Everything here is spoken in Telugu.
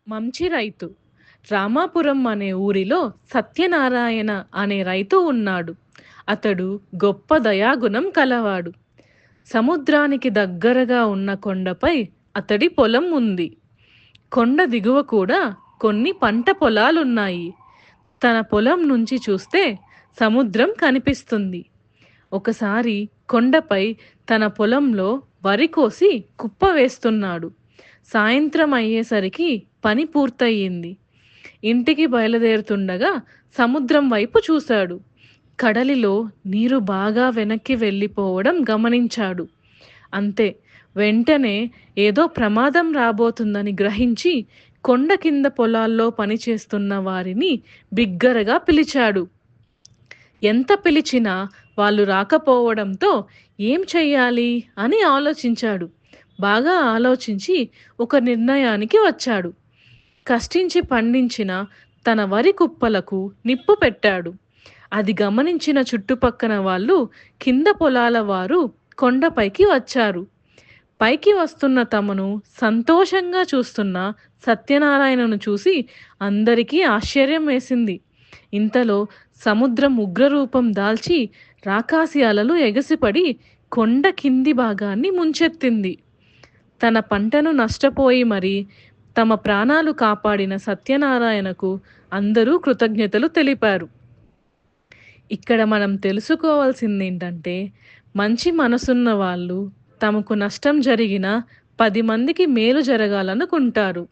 మంచి రైతు. రామాపురం అనే ఊరిలో సత్యనారాయణ అనే రైతు ఉన్నాడు. అతడు గొప్ప దయాగుణం కలవాడు. సముద్రానికి దగ్గరగా ఉన్న కొండపై అతడి పొలం ఉంది. కొండ దిగువ కూడా కొన్ని పంట పొలాలున్నాయి. తన పొలం నుంచి చూస్తే సముద్రం కనిపిస్తుంది. ఒకసారి కొండపై తన పొలంలో వరి కోసి కుప్ప వేస్తున్నాడు. సాయంత్రం అయ్యేసరికి పని పూర్తయింది. ఇంటికి బయలుదేరుతుండగా సముద్రం వైపు చూశాడు. కడలిలో నీరు బాగా వెనక్కి వెళ్ళిపోవడం గమనించాడు. అంతే, వెంటనే ఏదో ప్రమాదం రాబోతుందని గ్రహించి కొండ కింద పొలాల్లో పనిచేస్తున్న వారిని బిగ్గరగా పిలిచాడు. ఎంత పిలిచినా వాళ్ళు రాకపోవడంతో ఏం చెయ్యాలి అని ఆలోచించాడు. బాగా ఆలోచించి ఒక నిర్ణయానికి వచ్చాడు. కష్టించి పండించిన తన వరి కుప్పలకు నిప్పు పెట్టాడు. అది గమనించిన చుట్టుపక్కన వాళ్ళు, కింద పొలాల వారు కొండపైకి వచ్చారు. పైకి వస్తున్న తమను సంతోషంగా చూస్తున్న సత్యనారాయణను చూసి అందరికీ ఆశ్చర్యం వేసింది. ఇంతలో సముద్రం ఉగ్రరూపం దాల్చి రాకాసి అలలు ఎగసిపడి కొండ కింది భాగాన్ని ముంచెత్తింది. తన పంటను నష్టపోయి మరి తమ ప్రాణాలు కాపాడిన సత్యనారాయణకు అందరూ కృతజ్ఞతలు తెలిపారు. ఇక్కడ మనం తెలుసుకోవాల్సింది ఏంటంటే, మంచి మనసున్న వాళ్ళు తమకు నష్టం జరిగిన 10 మందికి మేలు జరగాలనుకుంటారు.